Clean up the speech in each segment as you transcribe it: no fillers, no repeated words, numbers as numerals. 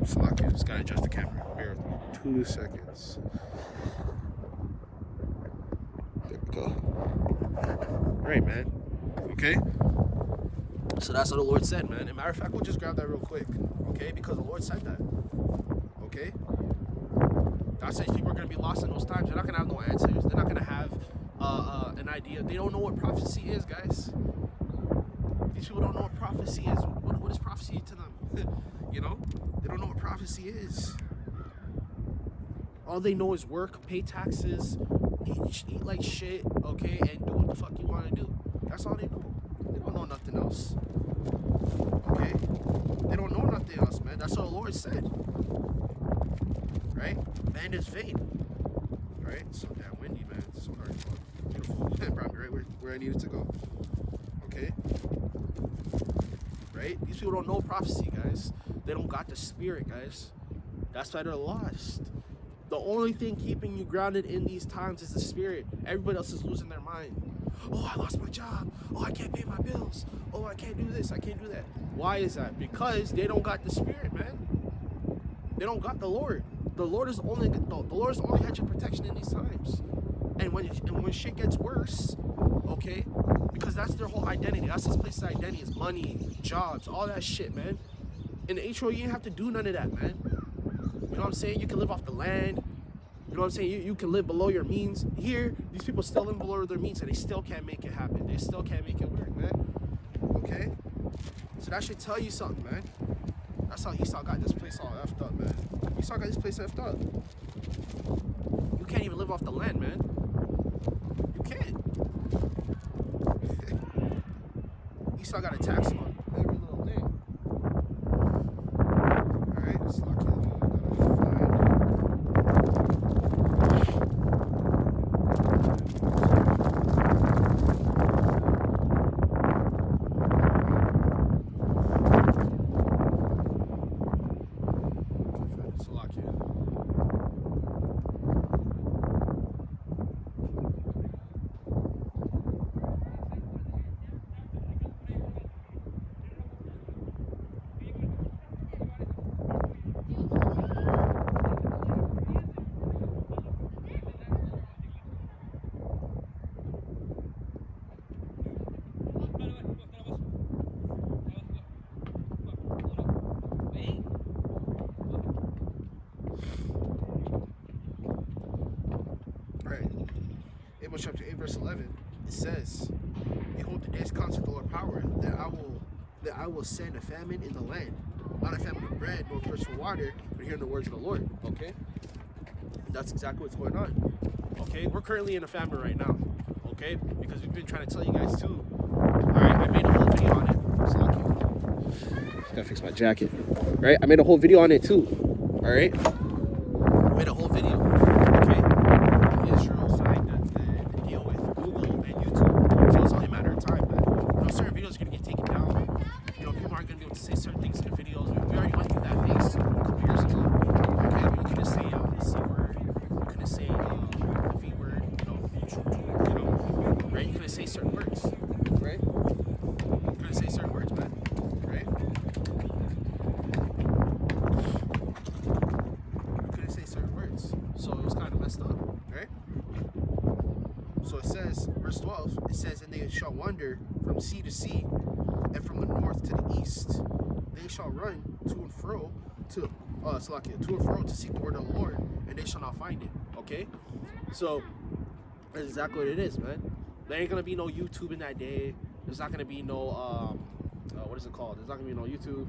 Slocky, just gotta adjust the camera. Bear with me. 2 seconds. There we go. Right, man. Okay? So that's what the Lord said, man. As a matter of fact, we'll just grab that real quick. Okay? Because the Lord said that. Okay? God says people are going to be lost in those times. They're not going to have no answers. They're not going to have an idea. They don't know what prophecy is, guys. These people don't know what prophecy is. What is prophecy to them? You know? They don't know what prophecy is. All they know is work, pay taxes, eat like shit, okay, and do what the fuck you want to do. That's all they know. They don't know nothing else. Okay? They don't know nothing else, man. That's what the Lord said. Right? Man is vain. Right? So damn windy, man. It's so hard. Beautiful. Probably right where I needed to go. Okay? Right? These people don't know prophecy, guys. They don't got the spirit, guys. That's why they're lost. The only thing keeping you grounded in these times is the spirit. Everybody else is losing their mind. Oh, I lost my job. Oh, I can't pay my bills. Oh, I can't do this. I can't do that. Why is that? Because they don't got the spirit, man. They don't got the Lord. The Lord is only hedge of protection in these times. And when shit gets worse, okay, because that's their whole identity. That's this place's identity. Is money, jobs, all that shit, man. In the HO, you didn't have to do none of that, man. You know what I'm saying? You can live off the land. You know what I'm saying? You can live below your means. Here, these people still live below their means and they still can't make it happen. They still can't make it work, man. Okay? So that should tell you something, man. That's how Esau got this place all effed up, man. Esau got this place effed up. You can't even live off the land, man. You can't. Esau got a tax on every little thing. Alright, let's lock in. Amos chapter 8, verse 11, it says, "Behold, the days come, saith the Lord power, that I will send a famine in the land, not a famine of bread, nor thirst for water, but hearing the words of the Lord." Okay, and that's exactly what's going on. Okay, we're currently in a famine right now. Okay, because we've been trying to tell you guys too. All right, I made a whole video on it. So just gotta fix my jacket. All right, I made a whole video on it too. All right, I made a whole video. Okay, Israel signed the deal with Google and YouTube, so it's only a matter of time. But you know, certain videos are gonna get taken down. You know, people aren't gonna be able to say certain things in the videos. We already went through that phase a couple years ago. Okay, we couldn't say the C word. We couldn't say the V word. You know, right? You couldn't say certain words, right? You couldn't say certain words, man, right? You couldn't say certain words, so it was kind of messed up, right? So it says, verse 12, it says, "And they shall wander from sea to sea, and from the north to the east. They shall run to and fro to seek the word of the Lord, and they shall not find it." Okay, so that's exactly what it is, man. There ain't gonna be no YouTube in that day. There's not gonna be no what is it called? There's not gonna be no YouTube.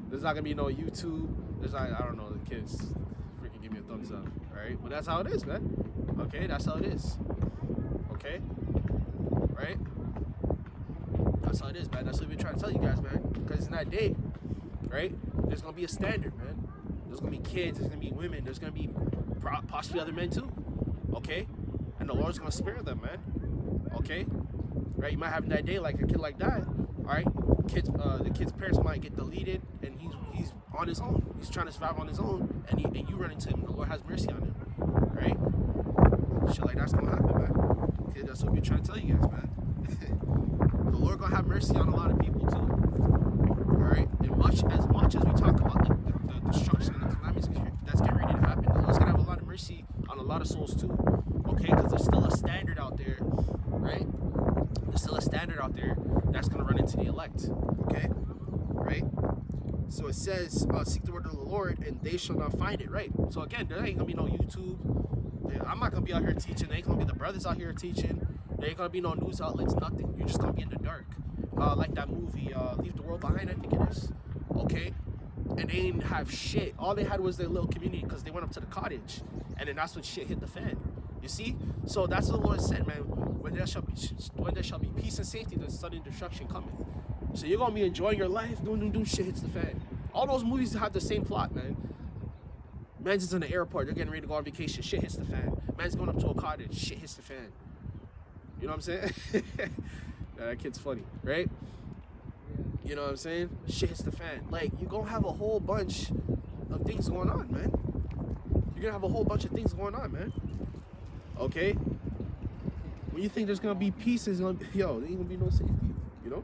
There's not gonna be no YouTube. There's not, I don't know. The kids freaking give me a thumbs up, all right? But that's how it is, man. Okay, that's how it is. Okay, right? That's how it is, man. That's what we're trying to tell you guys, man. Because in that day, right, there's gonna be a standard, man. There's gonna be kids. There's gonna be women. There's gonna be possibly other men too. Okay, and the Lord's gonna spare them, man. Okay, right? You might have that day like a kid like that. All right, the kid's parents might get deleted, and he's on his own. He's trying to survive on his own, and you run into him. The Lord has mercy on him, right? Shit like that's gonna happen, man. Okay, that's what we're trying to tell you guys, man. The Lord gonna have mercy on a lot of people too. All right, and much as we talk about right? So it says, seek the word of the Lord, and they shall not find it, right? So again, there ain't gonna be no YouTube. I'm not gonna be out here teaching. There ain't gonna be the brothers out here teaching. There ain't gonna be no news outlets, nothing. You're just gonna be in the dark. Like that movie, Leave the World Behind, I think it is. Okay? And they didn't have shit. All they had was their little community because they went up to the cottage. And then that's when shit hit the fan. You see? So that's what the Lord said, man. When there shall be peace and safety, then sudden destruction cometh. So you're gonna be enjoying your life, doing shit hits the fan. All those movies have the same plot, man. Man's just in the airport, they're getting ready to go on vacation, shit hits the fan. Man's going up to a cottage, shit hits the fan. You know what I'm saying? Yeah, that kid's funny, right? You know what I'm saying? Shit hits the fan. Like, you're gonna have a whole bunch of things going on, man. You're gonna have a whole bunch of things going on, man. Okay? When you think there's gonna be peace, there's gonna be, there ain't gonna be no safety, you know?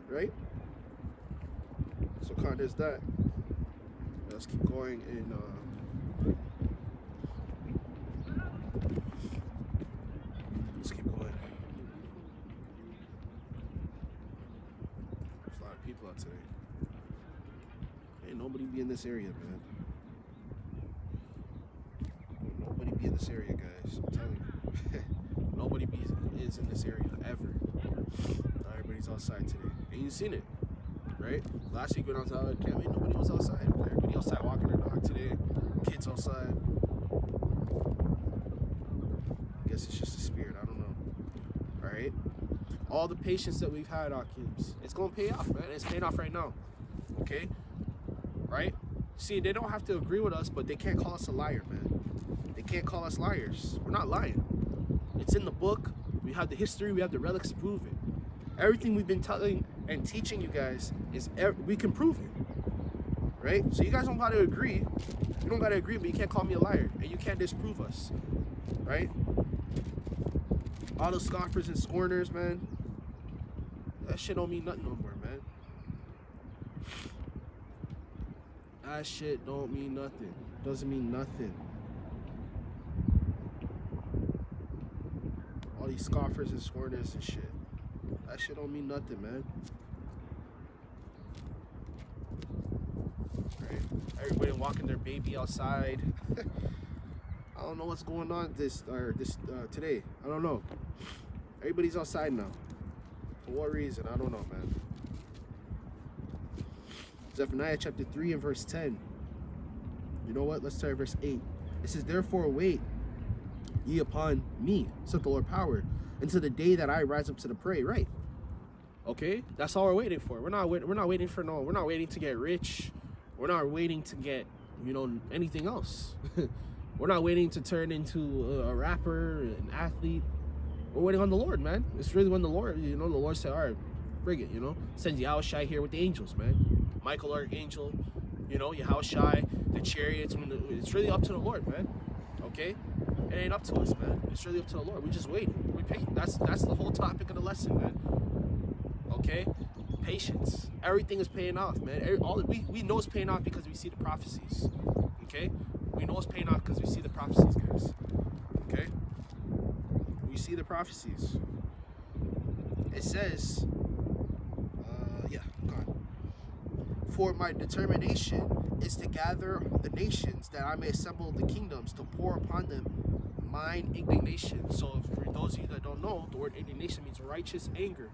Right? So kind of there's that. Let's keep going and let's keep going. There's a lot of people out today. Ain't nobody be in this area, man. Nobody be in this area, guys. I'm telling you. Nobody is in this area ever. Everybody's outside today. And you've seen it, right? Last week when I was out at camp, nobody was outside. Everybody outside walking their dog today. Kids outside. I guess it's just a spirit. I don't know. All right? All the patience that we've had, Akims, it's going to pay off, man. It's paying off right now. Okay? Right? See, they don't have to agree with us, but they can't call us a liar, man. They can't call us liars. We're not lying. It's in the book. We have the history. We have the relics to prove it. Everything we've been telling and teaching you guys is we can prove it, right? So you guys don't gotta agree. You don't gotta agree, but you can't call me a liar, and you can't disprove us, right? All those scoffers and scorners, man. That shit don't mean nothing no more, man. That shit don't mean nothing. Doesn't mean nothing. All these scoffers and scorners and shit. That shit don't mean nothing, man. Right. Everybody walking their baby outside. I don't know what's going on today. I don't know. Everybody's outside now. For what reason? I don't know, man. Zephaniah chapter 3 and verse 10. You know what? Let's start at verse 8. It says, therefore wait ye upon me, saith the Lord power, until the day that I rise up to the prey. Right? Okay, that's all we're waiting for. We're not waiting for no. We're not waiting to get rich. We're not waiting to get anything else. We're not waiting to turn into a rapper, an athlete. We're waiting on the Lord, man. It's really when the Lord, the Lord said, all right, bring it. Sends Yahawashi here with the angels, man. Michael Archangel, Yahawashi, the chariots. It's really up to the Lord, man. Okay. It ain't up to us, man. It's really up to the Lord. We just wait. We pay. That's the whole topic of the lesson, man. Okay? Patience. Everything is paying off, man. We know it's paying off because we see the prophecies. Okay? We know it's paying off because we see the prophecies, guys. Okay? We see the prophecies. It says, God. For my determination is to gather the nations, that I may assemble the kingdoms, to pour upon them mine indignation. So for those of you that don't know, the word indignation means righteous anger.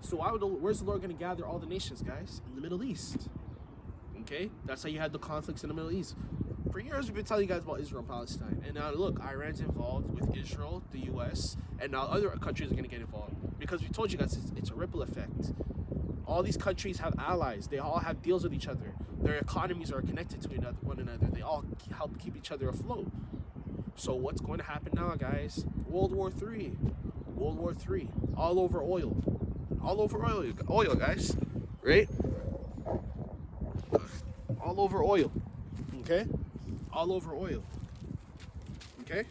So where's the Lord going to gather all the nations, guys? In the Middle East. Okay? That's how you had the conflicts in the Middle East. For years, we've been telling you guys about Israel and Palestine. And now, look, Iran's involved with Israel, the U.S., and now other countries are going to get involved. Because we told you guys it's a ripple effect. All these countries have allies. They all have deals with each other. Their economies are connected to one another. They all help keep each other afloat. So what's going to happen now, guys? World War III. World War III. All over oil. All over oil, guys. Right? All over oil. Okay? All over oil. Okay?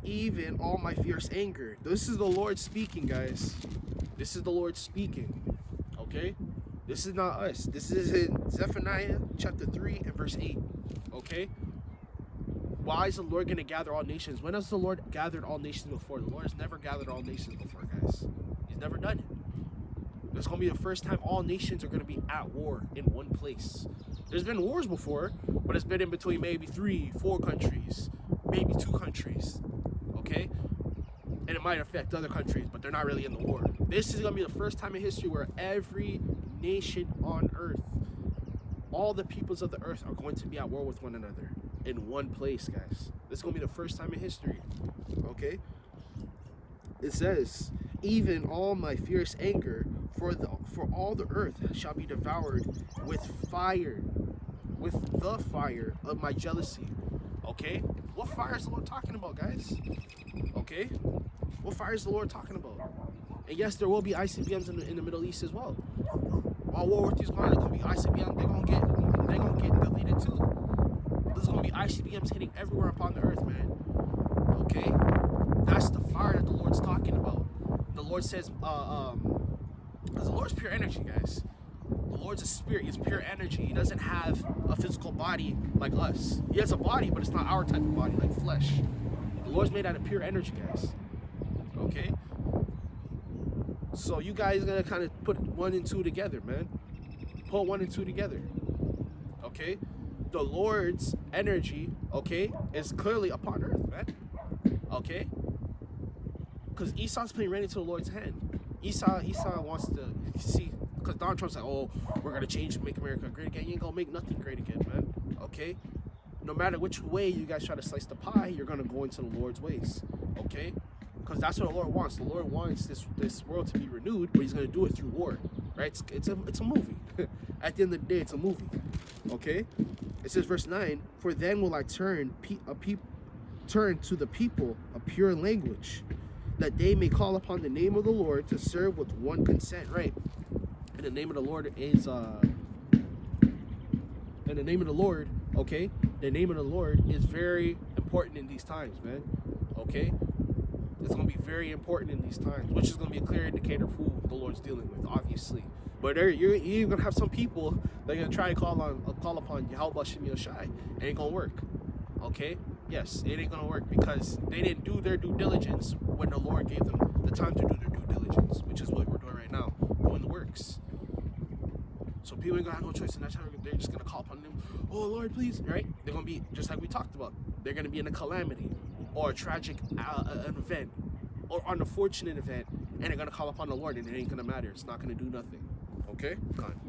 Even all my fierce anger. This is the Lord speaking, guys. This is the Lord speaking. Okay? This is not us. This is in Zephaniah chapter 3 and verse 8. Okay? Why is the Lord going to gather all nations? When has the Lord gathered all nations before? The Lord has never gathered all nations before, guys. He's never done it. It's going to be the first time all nations are going to be at war in one place. There's been wars before, but it's been in between maybe 3, 4 countries, maybe 2 countries, okay? And it might affect other countries, but they're not really in the war. This is going to be the first time in history where every nation on earth, all the peoples of the earth are going to be at war with one another in one place, guys. This is going to be the first time in history, okay? It says, even all my fierce anger for all the earth shall be devoured with fire, with the fire of my jealousy. Okay? What fire is the Lord talking about, guys? Okay? What fire is the Lord talking about? And yes, there will be ICBMs in the Middle East as well. While World War II is going, there's gonna be ICBMs. They're gonna get deleted too. There's gonna be ICBMs hitting everywhere upon the earth, man. Okay? That's the fire that the Lord's talking about. The Lord says, because the Lord's pure energy, guys. The Lord's a spirit. He's pure energy. He doesn't have a physical body like us. He has a body, but it's not our type of body, like flesh. The Lord's made out of pure energy, guys. Okay? So you guys are going to kind of put 1 and 2 together, man. Put 1 and 2 together. Okay? The Lord's energy, okay, is clearly upon earth, man. Okay? Because Esau's playing right into the Lord's hand. Esau wants to see, because Donald Trump's like, oh, we're going to change, make America great again. You ain't going to make nothing great again, man. Okay? No matter which way you guys try to slice the pie, you're going to go into the Lord's ways. Okay? Because that's what the Lord wants. The Lord wants this world to be renewed, but he's going to do it through war. Right? It's a movie. At the end of the day, it's a movie. Okay? It says, verse 9, for then will I turn to the people a pure language, that they may call upon the name of the Lord to serve with one consent, right? And the name of the Lord is, okay? The name of the Lord is very important in these times, man, okay? It's going to be very important in these times, which is going to be a clear indicator of who the Lord's dealing with, obviously. But you're going to have some people that are going to try to call upon Yahawashi. It ain't going to work, okay? Yes, it ain't gonna work because they didn't do their due diligence when the Lord gave them the time to do their due diligence, which is what we're doing right now, doing the works. So people ain't gonna have no choice, and that's how they're just gonna call upon them. Oh Lord, please, right? They're gonna be just like we talked about. They're gonna be in a calamity or a tragic an event or an unfortunate event, and they're gonna call upon the Lord, and it ain't gonna matter. It's not gonna do nothing. Okay, gone.